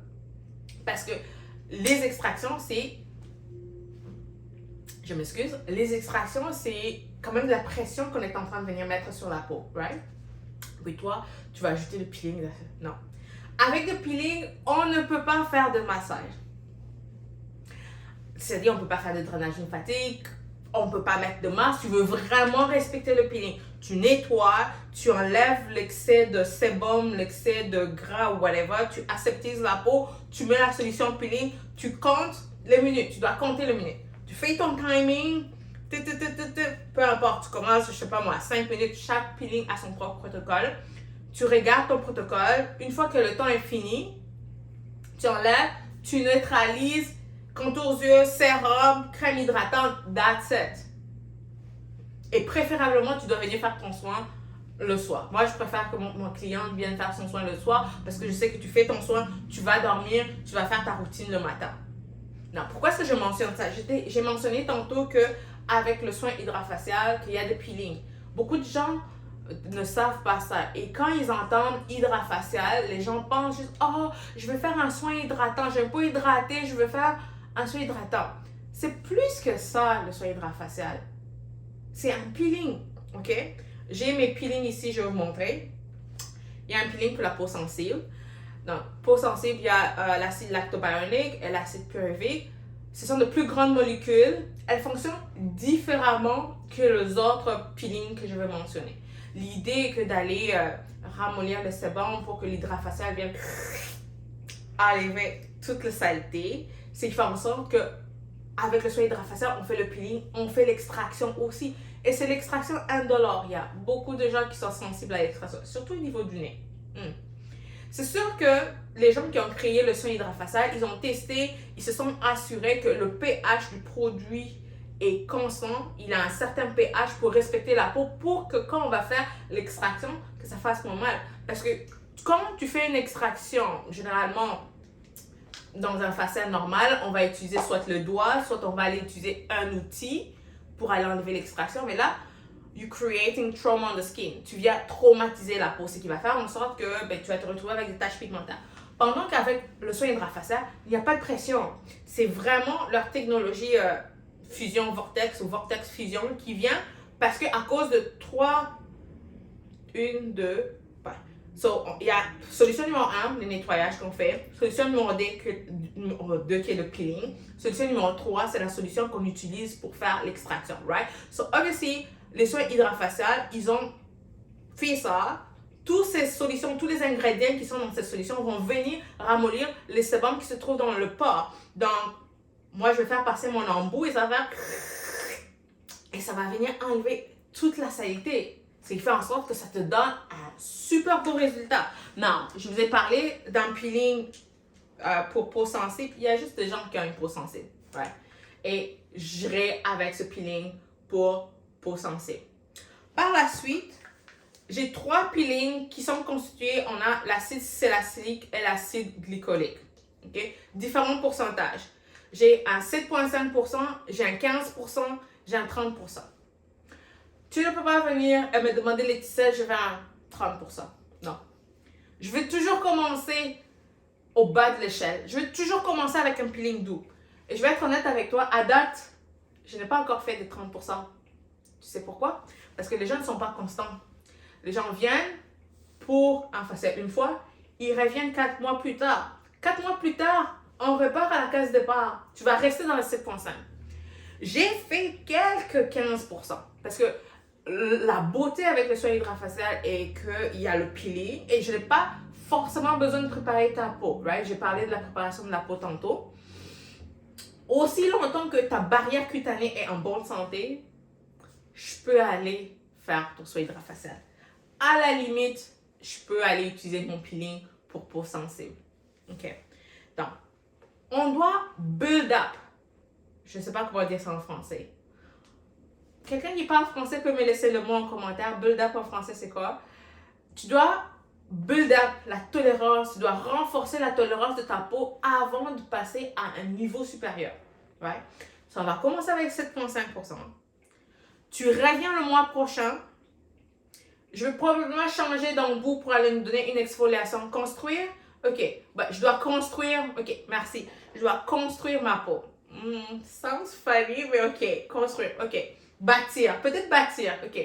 Parce que les extractions, c'est... Je m'excuse. Les extractions, c'est quand même de la pression qu'on est en train de venir mettre sur la peau, right? Puis toi, tu vas ajouter le peeling. Non. Avec le peeling, on ne peut pas faire de massage. C'est-à-dire, on ne peut pas faire de drainage lymphatique, on ne peut pas mettre de masque. Tu veux vraiment respecter le peeling. tu nettoies, tu enlèves l'excès de sébum, l'excès de gras ou whatever, tu aseptises la peau, tu mets la solution peeling, tu comptes les minutes, tu dois compter les minutes. Tu fais ton timing, peu importe, tu commences, je sais pas moi, 5 minutes, chaque peeling a son propre protocole. Tu regardes ton protocole, une fois que le temps est fini, tu enlèves, tu neutralises, contour aux yeux, sérum, crème hydratante, that's it. Et préférablement, tu dois venir faire ton soin le soir. Moi, je préfère que mon client vienne faire son soin le soir parce que je sais que tu fais ton soin, tu vas dormir, tu vas faire ta routine le matin. Non, pourquoi est-ce que je mentionne ça? J'ai mentionné tantôt qu'avec le soin hydrafacial, qu'il y a des peelings. Beaucoup de gens ne savent pas ça. Et quand ils entendent hydrafacial, les gens pensent juste « Oh, je veux faire un soin hydratant, je veux pas hydrater, je veux faire un soin hydratant. » C'est plus que ça, le soin hydrafacial. C'est un peeling, ok? J'ai mes peelings ici, je vais vous montrer. Il y a un peeling pour la peau sensible. Donc, peau sensible, il y a l'acide lactobionique et l'acide pyruvique. Ce sont de plus grandes molécules. Elles fonctionnent différemment que les autres peelings que je vais mentionner. L'idée est que d'aller ramollir le sébum pour que l'hydrafacial vienne enlever toute la saleté. C'est faire en sorte que avec le soin hydrafacial, on fait le peeling, on fait l'extraction aussi. Et c'est l'extraction indolore. Il y a beaucoup de gens qui sont sensibles à l'extraction, surtout au niveau du nez. C'est sûr que les gens qui ont créé le soin hydrafacial, ils ont testé, ils se sont assurés que le pH du produit est constant. Il a un certain pH pour respecter la peau pour que quand on va faire l'extraction, que ça fasse moins mal. Parce que quand tu fais une extraction, généralement, dans un facial normal, on va utiliser soit le doigt, soit on va aller utiliser un outil pour aller enlever l'extraction. Mais là, you're creating trauma on the skin. Tu viens traumatiser la peau, ce qui va faire en sorte que tu vas te retrouver avec des taches pigmentaires. Pendant qu'avec le soin hydrafacial, il n'y a pas de pression. C'est vraiment leur technologie fusion vortex ou vortex fusion qui vient parce qu'à cause de 3, 1, 2, so, il y a solution numéro 1, le nettoyage qu'on fait. Solution numéro 2 qui est le peeling. Solution numéro 3, c'est la solution qu'on utilise pour faire l'extraction, right? So, obviously, les soins hydrafaciales, ils ont fait ça. Toutes ces solutions, tous les ingrédients qui sont dans cette solution vont venir ramollir les sébums qui se trouvent dans le pore. Donc, moi, je vais faire passer mon embout et ça va venir enlever toute la saleté. Ce qui fait en sorte que ça te donne un super beau résultat. Non, je vous ai parlé d'un peeling pour peau sensible. Il y a juste des gens qui ont une peau sensible. Right? Et j'irai avec ce peeling pour peau sensible. Par la suite, j'ai 3 peelings qui sont constitués. On a l'acide salicylique et l'acide glycolique. Okay? Différents pourcentages. J'ai un 7,5%, j'ai un 15%, j'ai un 30%. Tu ne peux pas venir et me demander Laetitia, je vais à 30%. Non. Je vais toujours commencer au bas de l'échelle. Je vais toujours commencer avec un peeling doux. Et je vais être honnête avec toi, à date, je n'ai pas encore fait des 30%. Tu sais pourquoi? Parce que les gens ne sont pas constants. Les gens viennent pour un facial une fois, ils reviennent 4 mois plus tard. 4 mois plus tard, on repart à la case départ. Tu vas rester dans le 7,5. J'ai fait quelques 15%. Parce que la beauté avec le soin hydrafacial est qu'il y a le peeling et je n'ai pas forcément besoin de préparer ta peau. Right? J'ai parlé de la préparation de la peau tantôt. Aussi longtemps que ta barrière cutanée est en bonne santé, je peux aller faire ton soin hydrafacial. À la limite, je peux aller utiliser mon peeling pour peau sensible. OK? Donc, on doit build up. Je ne sais pas comment dire ça en français. Quelqu'un qui parle français peut me laisser le mot en commentaire. Build up en français, c'est quoi? Tu dois build up la tolérance. Tu dois renforcer la tolérance de ta peau avant de passer à un niveau supérieur. Right? So, on va commencer avec 7,5%. Tu reviens le mois prochain. Je vais probablement changer d'embout pour aller nous donner une exfoliation. Construire? OK. Je dois construire. OK, merci. Je dois construire ma peau. Sounds funny, mais OK. Construire. OK. Bâtir. Peut-être bâtir. OK.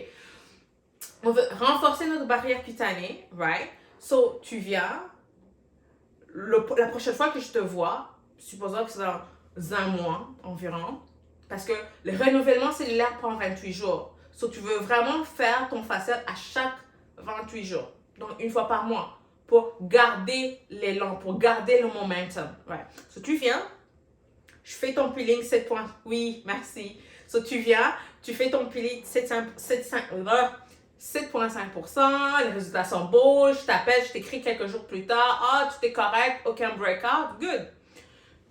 On veut renforcer notre barrière cutanée. Right? So, tu viens. La prochaine fois que je te vois, supposons que c'est dans un mois environ, parce que le renouvellement cellulaire prend 28 jours. So, tu veux vraiment faire ton facial à chaque 28 jours. Donc, une fois par mois. Pour garder l'élan, pour garder le momentum. Ouais. So, tu viens, je fais ton peeling 7 points. Oui, merci. So, tu viens, tu fais ton peeling 7,5%, les résultats sont beaux, je t'appelle, je t'écris quelques jours plus tard, ah, tout est correct, aucun breakout, good.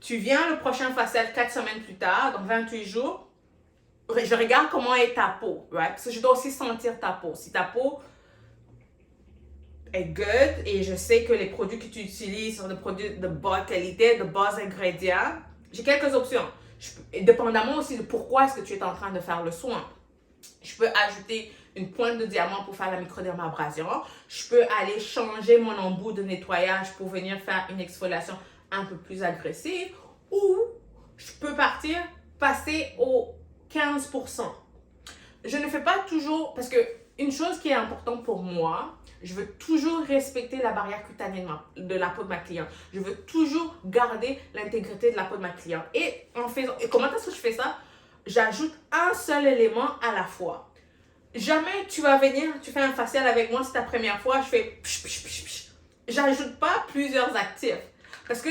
Tu viens le prochain facial 4 semaines plus tard, donc 28 jours, je regarde comment est ta peau, right? Parce que je dois aussi sentir ta peau. Si ta peau est good et je sais que les produits que tu utilises sont des produits de bonne qualité, de bons ingrédients, j'ai quelques options. Dépendamment aussi de pourquoi est-ce que tu es en train de faire le soin. Je peux ajouter une pointe de diamant pour faire la microdermabrasion. Je peux aller changer mon embout de nettoyage pour venir faire une exfoliation un peu plus agressive. Ou je peux passer au 15%. Je ne fais pas toujours, parce que une chose qui est importante pour moi, je veux toujours respecter la barrière cutanée de la peau de ma cliente. Je veux toujours garder l'intégrité de la peau de ma cliente. Et comment est-ce que je fais ça? J'ajoute un seul élément à la fois. Jamais tu vas venir, tu fais un facial avec moi, c'est ta première fois, je fais psh, psh, psh, psh. J'ajoute pas plusieurs actifs. Parce que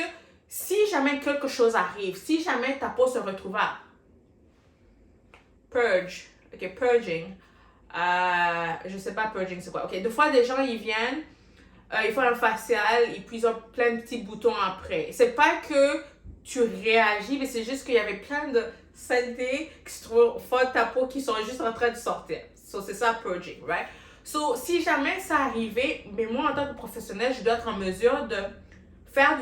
si jamais quelque chose arrive, si jamais ta peau se retrouve à purging, je sais pas purging c'est quoi. Ok, des fois des gens ils viennent, ils font un facial et puis ils ont plein de petits boutons après. C'est pas que tu réagis, mais c'est juste qu'il y avait plein de saletés qui se trouvent au fond de ta peau qui sont juste en train de sortir. So, c'est ça, purging, right? So, si jamais ça arrivait, mais moi, en tant que professionnel, je dois être en mesure de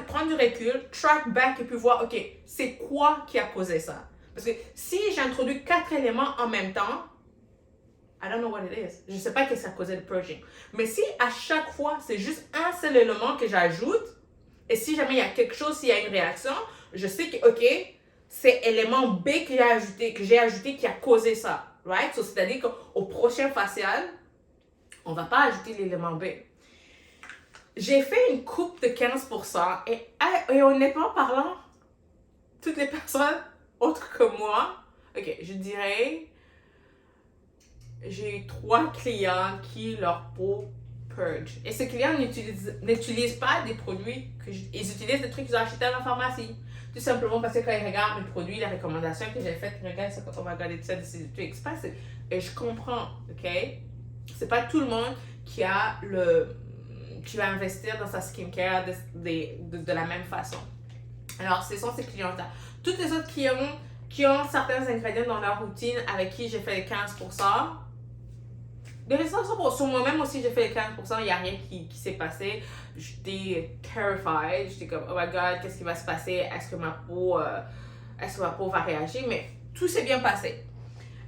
prendre du recul, track back et puis voir, OK, c'est quoi qui a causé ça? Parce que si j'introduis 4 éléments en même temps, I don't know what it is. Je ne sais pas qu'est-ce qui a causé le purging. Mais si à chaque fois, c'est juste un seul élément que j'ajoute, et si jamais il y a quelque chose, s'il y a une réaction, je sais que, OK, c'est élément B que j'ai ajouté qui a causé ça. Right? So, c'est-à-dire qu'au prochain facial, on ne va pas ajouter l'élément B. J'ai fait une coupe de 15% et honnêtement parlant, toutes les personnes autres que moi, OK, je dirais, j'ai eu 3 clients qui leur peau purge. Et ces clients n'utilisent pas des produits, ils utilisent des trucs qu'ils ont achetés à la pharmacie. Tout simplement parce que quand ils regardent mes produits, les recommandations que j'ai faites, ils regardent ça quand on va regarder ça, des trucs express. Et je comprends, OK? C'est pas tout le monde qui va investir dans sa skincare de la même façon. Alors, ce sont ces clients-là. Toutes les autres clients qui ont certains ingrédients dans leur routine avec qui j'ai fait les 15%, de raison sur moi-même aussi, j'ai fait les 15%, il n'y a rien qui s'est passé. J'étais terrified, j'étais comme, oh my god, qu'est-ce qui va se passer? Est-ce que ma peau va réagir? Mais tout s'est bien passé.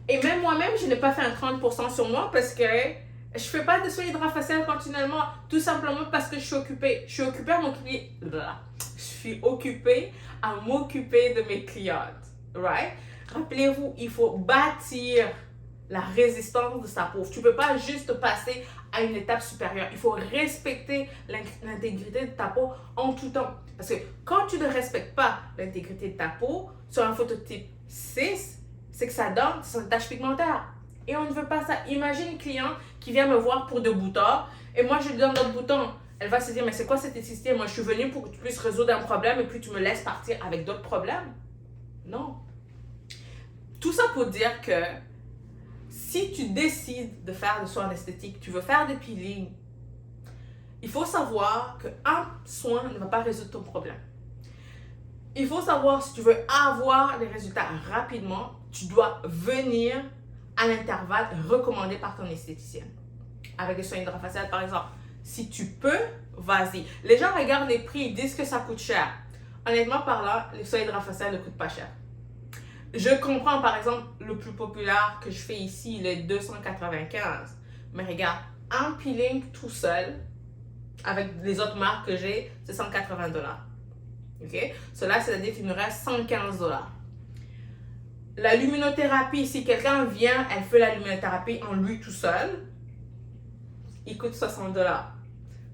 Et même moi-même, je n'ai pas fait un 30% sur moi parce que je ne fais pas de soins hydrafaciales continuellement, tout simplement parce que je suis occupée. Je suis occupée à m'occuper de mes clientes. Right? Rappelez-vous, il faut bâtir la résistance de sa peau. Tu ne peux pas juste passer à une étape supérieure. Il faut respecter l'intégrité de ta peau en tout temps. Parce que quand tu ne respectes pas l'intégrité de ta peau, sur un phototype 6, c'est que ça donne une tache pigmentaire. Et on ne veut pas ça. Imagine une cliente qui vient me voir pour 2 boutons et moi je lui donne d'autres boutons. Elle va se dire, mais c'est quoi cette nécessité? Moi je suis venue pour que tu puisses résoudre un problème et puis tu me laisses partir avec d'autres problèmes. Non. Tout ça pour dire que si tu décides de faire des soins esthétiques, tu veux faire des peelings, il faut savoir qu'un soin ne va pas résoudre ton problème. Il faut savoir si tu veux avoir des résultats rapidement, tu dois venir à l'intervalle recommandé par ton esthéticienne. Avec des soins hydrafaciales, par exemple. Si tu peux, vas-y. Les gens regardent les prix, ils disent que ça coûte cher. Honnêtement parlant, les soins hydrafaciales ne coûtent pas cher. Je comprends, par exemple, le plus populaire que je fais ici, il est 295. Mais regarde, un peeling tout seul, avec les autres marques que j'ai, c'est 180 $. OK? Cela, c'est-à-dire qu'il nous reste 115 $. La luminothérapie, si quelqu'un vient, elle fait la luminothérapie en lui tout seul, il coûte 60 $.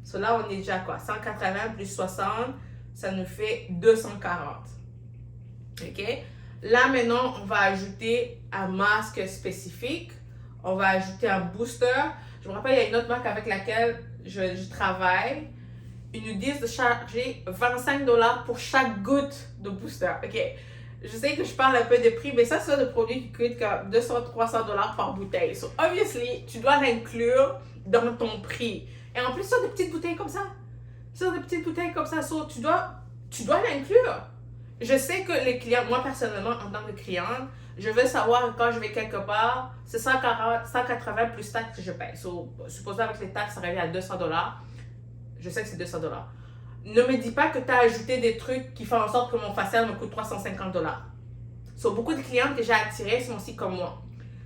Cela, on est déjà quoi? 180 plus 60, ça nous fait 240. OK? Là, maintenant, on va ajouter un masque spécifique On va ajouter un booster. Je me rappelle, il y a une autre marque avec laquelle je travaille. Ils nous disent de charger 25$ pour chaque goutte de booster. OK. Je sais que je parle un peu de prix, mais ça, c'est des produits qui coûtent comme 200-300$ par bouteille. So, obviously, tu dois l'inclure dans ton prix. Et en plus, ça, des petites bouteilles comme ça. Ça, des petites bouteilles comme ça. So, tu dois l'inclure. Je sais que les clients, moi personnellement, en tant que cliente, je veux savoir quand je vais quelque part, c'est 140, 180 plus taxes que je paye. So, supposons avec les taxes, ça revient à 200$. Je sais que c'est 200$. Ne me dis pas que tu as ajouté des trucs qui font en sorte que mon facial me coûte 350$. So, beaucoup de clientes que j'ai attirées sont aussi comme moi.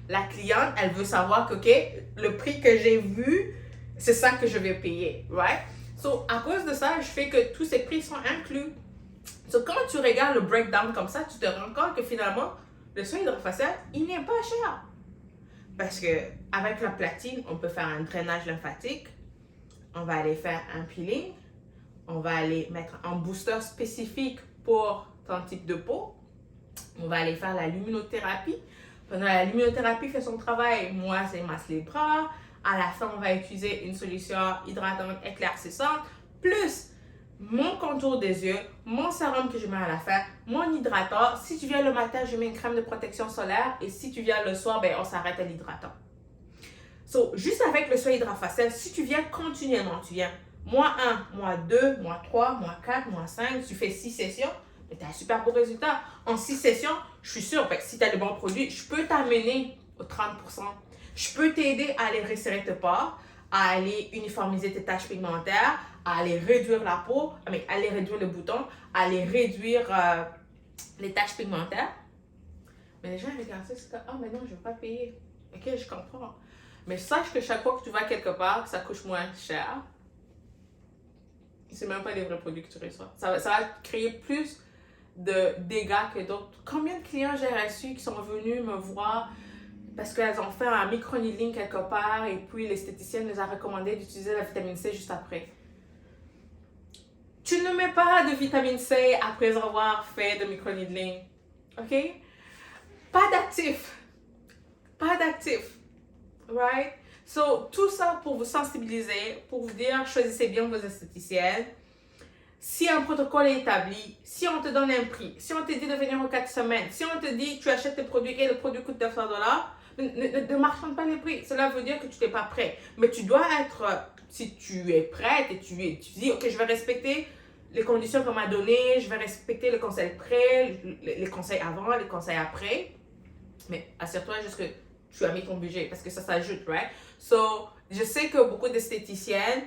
La cliente, elle veut savoir que, OK, le prix que j'ai vu, c'est ça que je vais payer, right? So, à cause de ça, je fais que tous ces prix sont inclus. So, quand tu regardes le breakdown comme ça, tu te rends compte que finalement, le soin hydrofacial, il n'est pas cher. Parce que avec la platine, on peut faire un drainage lymphatique, on va aller faire un peeling, on va aller mettre un booster spécifique pour ton type de peau, on va aller faire la luminothérapie. Pendant la luminothérapie fait son travail, moi c'est masse les bras, à la fin on va utiliser une solution hydratante éclaircissante, plus mon contour des yeux, mon sérum que je mets à la fin, mon hydratant. Si tu viens le matin, je mets une crème de protection solaire et si tu viens le soir, ben, on s'arrête à l'hydratant. So, juste avec le soin hydrofacial, si tu viens continuellement, tu viens mois 1, mois 2, mois 3, mois 4, mois 5, tu fais 6 sessions, tu as un super beau résultat. En 6 sessions, je suis sûre que si tu as le bon produit, je peux t'amener au 30%. Je peux t'aider à aller resserrer tes pores, à aller uniformiser tes taches pigmentaires, à aller réduire la peau, à aller réduire le bouton, à aller réduire les taches pigmentaires. Mais les gens regardent ça, c'est comme, ah, mais non, je ne vais pas payer. Ok, je comprends. Mais sache que chaque fois que tu vas quelque part, ça coûte moins cher. C'est même pas les vrais produits que tu reçois. Ça va créer plus de dégâts que d'autres. Combien de clients j'ai reçus qui sont venus me voir parce qu'elles ont fait un micro-needling quelque part et puis l'esthéticienne les a recommandé d'utiliser la vitamine C juste après. Tu ne mets pas de vitamine C après avoir fait de micro-needling. OK? Pas d'actif. Pas d'actif. Right? So, tout ça pour vous sensibiliser, pour vous dire, choisissez bien vos esthéticiennes. Si un protocole est établi, si on te donne un prix, si on te dit de venir en 4 semaines, si on te dit tu achètes tes produits et le produit coûte 900$, ne marchande pas les prix. Cela veut dire que tu n'es pas prêt. Mais tu dois être, si tu es prête et tu dis, ok, je vais respecter les conditions qu'on m'a données, je vais respecter le conseil prêt, les conseils avant, les conseils après. Mais assure-toi juste que tu as mis ton budget parce que ça s'ajoute, right? So, je sais que beaucoup d'esthéticiennes,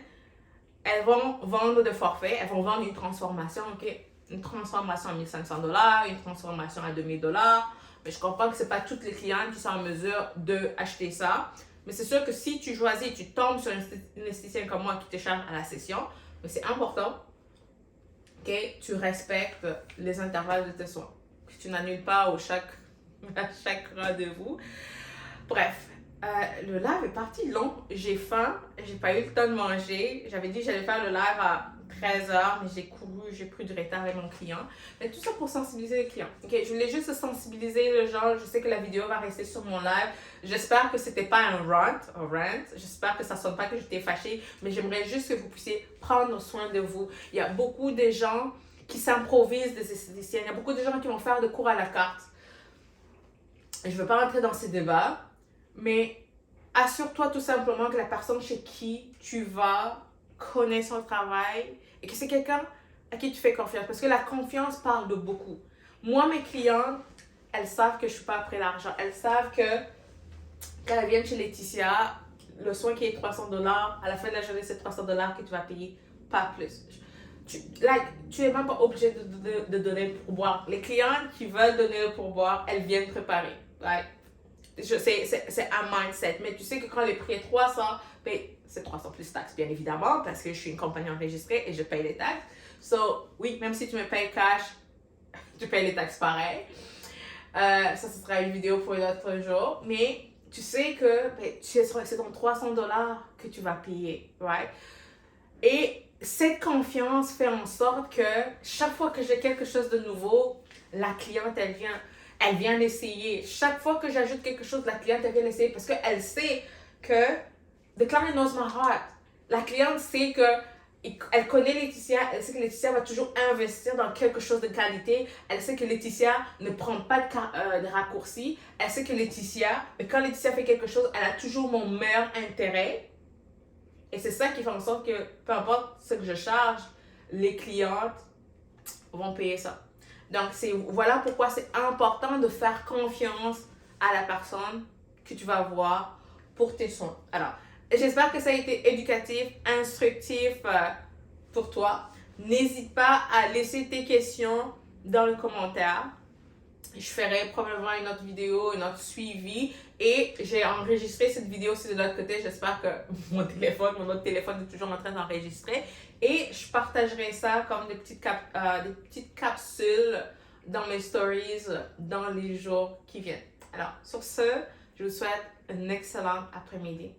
elles vont vendre des forfaits, elles vont vendre une transformation, ok? Une transformation à 1 500$, une transformation à 2 000$. Mais je comprends que ce n'est pas toutes les clientes qui sont en mesure d'acheter ça. Mais c'est sûr que si tu choisis, tu tombes sur une esthéticienne comme moi qui te charge à la session, mais c'est important que tu respectes les intervalles de tes soins. Que tu n'annules pas à chaque rendez-vous. Bref, le live est parti long. J'ai faim, j'ai pas eu le temps de manger. J'avais dit que j'allais faire le live à 13h, mais j'ai pris du retard avec mon client. Mais tout ça pour sensibiliser les clients. Ok, je voulais juste sensibiliser les gens. Je sais que la vidéo va rester sur mon live. J'espère que c'était pas un rant. J'espère que ça sonne pas que j'étais fâchée, mais j'aimerais juste que vous puissiez prendre soin de vous. Il y a beaucoup de gens qui s'improvisent des esthéticiennes. Il y a beaucoup de gens qui vont faire des cours à la carte. Je ne veux pas rentrer dans ces débats, mais assure-toi tout simplement que la personne chez qui tu vas connaît son travail et que c'est quelqu'un à qui tu fais confiance. Parce que la confiance parle de beaucoup. Moi, mes clientes, elles savent que je ne suis pas après l'argent. Elles savent que quand elles viennent chez Laetitia, le soin qui est 300$, à la fin de la journée, c'est 300$ que tu vas payer, pas plus. Tu n'es même pas obligé de donner le pourboire. Les clientes qui veulent donner le pourboire, elles viennent préparer. Right? C'est un mindset. Mais tu sais que quand le prix est 300, ben, c'est 300 plus taxes, bien évidemment, parce que je suis une compagnie enregistrée et je paye les taxes. So, oui, même si tu me payes cash, tu payes les taxes pareil. Ça, ce sera une vidéo pour un autre jour. Mais tu sais que ben, c'est ton 300$ que tu vas payer. Right? Et cette confiance fait en sorte que chaque fois que j'ai quelque chose de nouveau, la cliente, elle vient. Elle vient l'essayer. Chaque fois que j'ajoute quelque chose, la cliente, elle vient l'essayer parce qu'elle sait que the client knows my heart. La cliente sait que elle connaît Laetitia, elle sait que Laetitia va toujours investir dans quelque chose de qualité. Elle sait que Laetitia ne prend pas de raccourcis. Elle sait que Laetitia, quand Laetitia fait quelque chose, elle a toujours mon meilleur intérêt. Et c'est ça qui fait en sorte que, peu importe ce que je charge, les clientes vont payer ça. Donc, voilà pourquoi c'est important de faire confiance à la personne que tu vas voir pour tes soins. Alors, j'espère que ça a été éducatif, instructif pour toi. N'hésite pas à laisser tes questions dans le commentaire. Je ferai probablement une autre vidéo, une autre suivi. Et j'ai enregistré cette vidéo aussi de l'autre côté. J'espère que mon autre téléphone est toujours en train d'enregistrer. Et je partagerai ça comme des petites capsules dans mes stories dans les jours qui viennent. Alors, sur ce, je vous souhaite un excellent après-midi.